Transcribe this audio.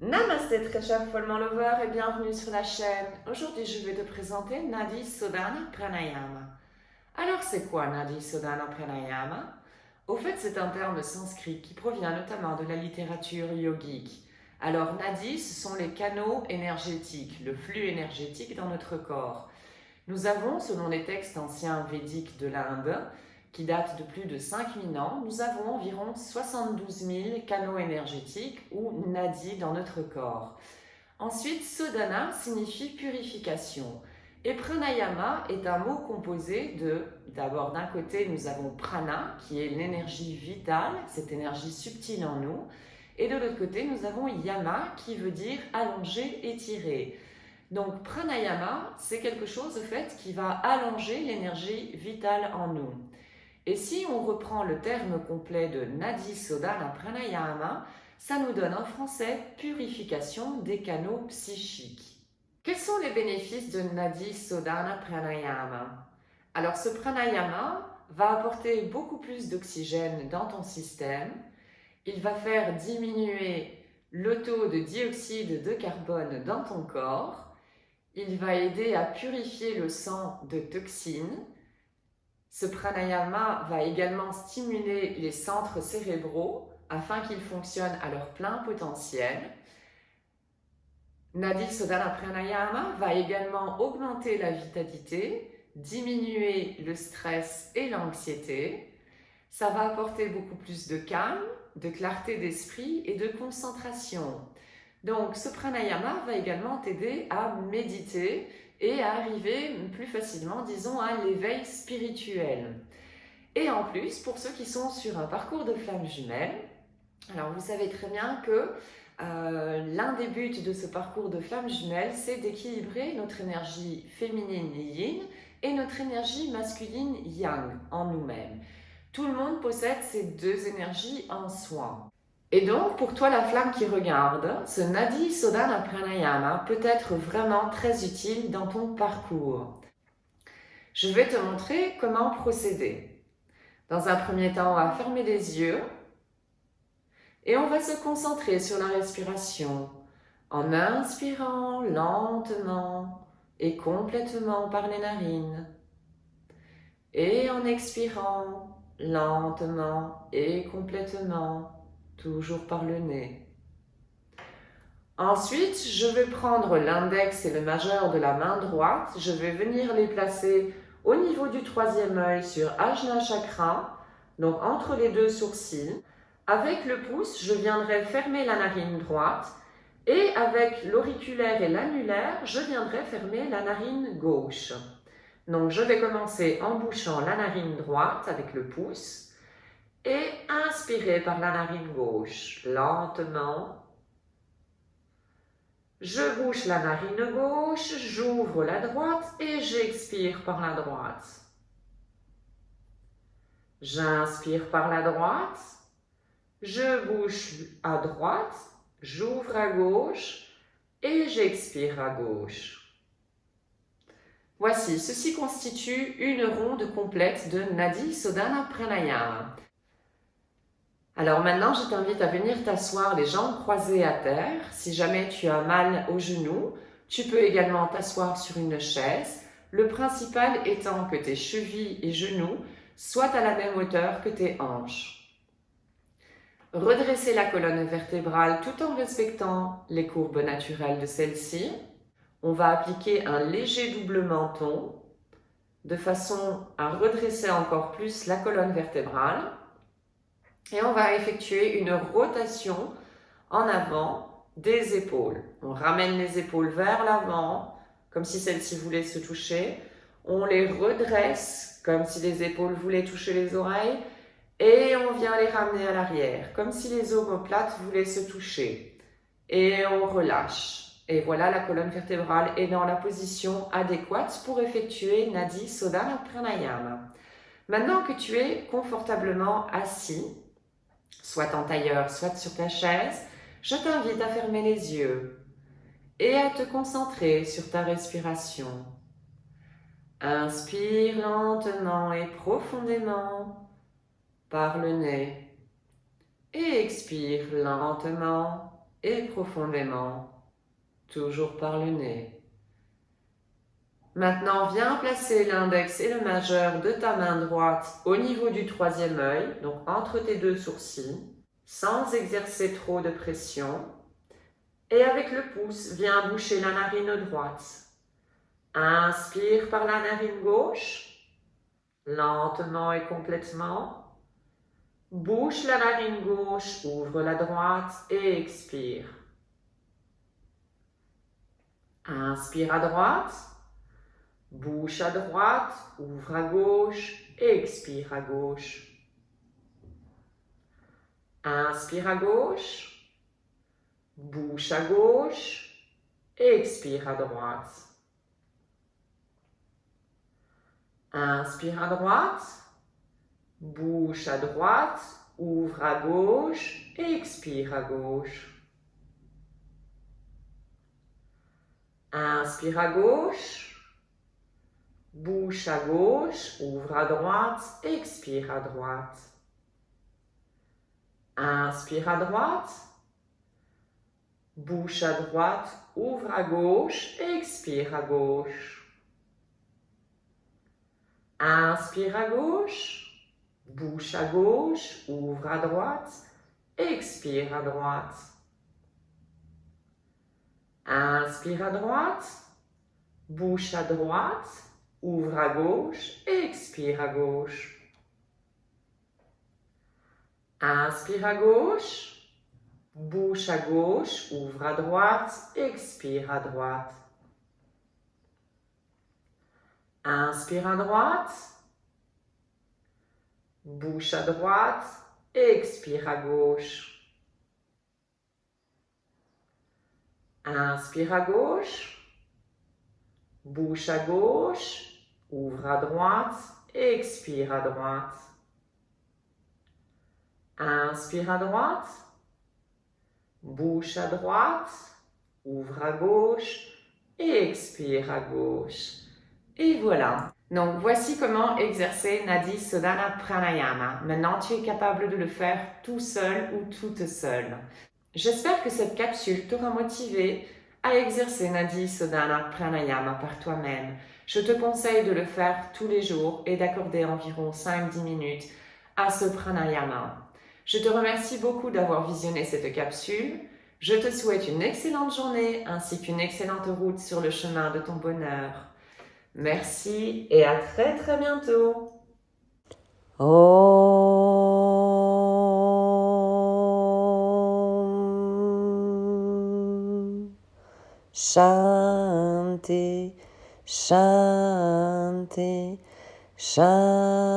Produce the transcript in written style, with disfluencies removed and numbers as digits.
Namasté très chers Follement Lover et bienvenue sur la chaîne. Aujourd'hui je vais te présenter Nadi Sodhana Pranayama. Alors c'est quoi Nadi Sodhana Pranayama? Au fait c'est un terme sanskrit qui provient notamment de la littérature yogique. Alors Nadi ce sont les canaux énergétiques, le flux énergétique dans notre corps. Nous avons, selon les textes anciens védiques de l'Inde, qui datent de plus de 5000 ans, nous avons environ 72 000 canaux énergétiques ou nadis dans notre corps. Ensuite, Sodhana signifie purification. Et pranayama est un mot composé de, d'abord d'un côté nous avons prana, qui est l'énergie vitale, cette énergie subtile en nous, et de l'autre côté nous avons yama, qui veut dire allonger, étirer. Donc pranayama, c'est quelque chose au fait qui va allonger l'énergie vitale en nous. Et si on reprend le terme complet de Nadi Sodhana Pranayama, ça nous donne en français purification des canaux psychiques. Quels sont les bénéfices de Nadi Sodhana Pranayama? Alors ce pranayama va apporter beaucoup plus d'oxygène dans ton système, il va faire diminuer le taux de dioxyde de carbone dans ton corps, il va aider à purifier le sang de toxines. Ce pranayama va également stimuler les centres cérébraux afin qu'ils fonctionnent à leur plein potentiel. Nadi Sodhana Pranayama va également augmenter la vitalité, diminuer le stress et l'anxiété. Ça va apporter beaucoup plus de calme, de clarté d'esprit et de concentration. Donc ce pranayama va également t'aider à méditer et à arriver plus facilement, disons, à l'éveil spirituel. Et en plus, pour ceux qui sont sur un parcours de flammes jumelles, alors vous savez très bien que l'un des buts de ce parcours de flammes jumelles, c'est d'équilibrer notre énergie féminine yin et notre énergie masculine yang en nous-mêmes. Tout le monde possède ces deux énergies en soi. Et donc, pour toi, la flamme qui regarde, ce Nadi Sodhana Pranayama peut être vraiment très utile dans ton parcours. Je vais te montrer comment procéder. Dans un premier temps, on va fermer les yeux et on va se concentrer sur la respiration en inspirant lentement et complètement par les narines et en expirant lentement et complètement, toujours par le nez. Ensuite, je vais prendre l'index et le majeur de la main droite. Je vais venir les placer au niveau du troisième œil sur Ajna Chakra, donc entre les deux sourcils. Avec le pouce, je viendrai fermer la narine droite et avec l'auriculaire et l'annulaire, je viendrai fermer la narine gauche. Donc, je vais commencer en bouchant la narine droite avec le pouce et inspirer par la narine gauche, lentement. Je bouche la narine gauche, j'ouvre la droite et j'expire par la droite. J'inspire par la droite, je bouche à droite, j'ouvre à gauche et j'expire à gauche. Voici, ceci constitue une ronde complète de Nadi Sodhana Pranayama. Alors maintenant, je t'invite à venir t'asseoir les jambes croisées à terre. Si jamais tu as mal aux genoux, tu peux également t'asseoir sur une chaise. Le principal étant que tes chevilles et genoux soient à la même hauteur que tes hanches. Redresser la colonne vertébrale tout en respectant les courbes naturelles de celle-ci. On va appliquer un léger double menton de façon à redresser encore plus la colonne vertébrale. Et on va effectuer une rotation en avant des épaules. On ramène les épaules vers l'avant, comme si celles-ci voulaient se toucher. On les redresse, comme si les épaules voulaient toucher les oreilles. Et on vient les ramener à l'arrière, comme si les omoplates voulaient se toucher. Et on relâche. Et voilà, la colonne vertébrale est dans la position adéquate pour effectuer Nadi Sodhana Pranayama. Maintenant que tu es confortablement assis, soit en tailleur, soit sur ta chaise, je t'invite à fermer les yeux et à te concentrer sur ta respiration. Inspire lentement et profondément par le nez et expire lentement et profondément, toujours par le nez. Maintenant, viens placer l'index et le majeur de ta main droite au niveau du troisième œil, donc entre tes deux sourcils, sans exercer trop de pression. Et avec le pouce, viens boucher la narine droite. Inspire par la narine gauche, lentement et complètement. Bouche la narine gauche, ouvre la droite et expire. Inspire à droite. Bouche à droite, ouvre à gauche et expire à gauche. Inspire à gauche, bouche à gauche et expire à droite. Inspire à droite, bouche à droite, ouvre à gauche et expire à gauche. Inspire à gauche. Bouche à gauche, ouvre à droite, expire à droite. Inspire à droite. Bouche à droite, ouvre à gauche, expire à gauche. Inspire à gauche. Bouche à gauche, ouvre à droite, expire à droite. Inspire à droite. Bouche à droite. Ouvre à gauche et expire à gauche. Inspire à gauche. Bouche à gauche. Ouvre à droite. Expire à droite. Inspire à droite. Bouche à droite. Expire à gauche. Inspire à gauche. Bouche à gauche. Ouvre à droite et expire à droite. Inspire à droite. Bouche à droite. Ouvre à gauche et expire à gauche. Et voilà. Donc, voici comment exercer Nadi Sodhana Pranayama. Maintenant, tu es capable de le faire tout seul ou toute seule. J'espère que cette capsule t'aura motivé à exercer Nadi Sodhana Pranayama par toi-même. Je te conseille de le faire tous les jours et d'accorder environ 5-10 minutes à ce pranayama. Je te remercie beaucoup d'avoir visionné cette capsule. Je te souhaite une excellente journée ainsi qu'une excellente route sur le chemin de ton bonheur. Merci et à très très bientôt. Shanti, Shanti, Shanti.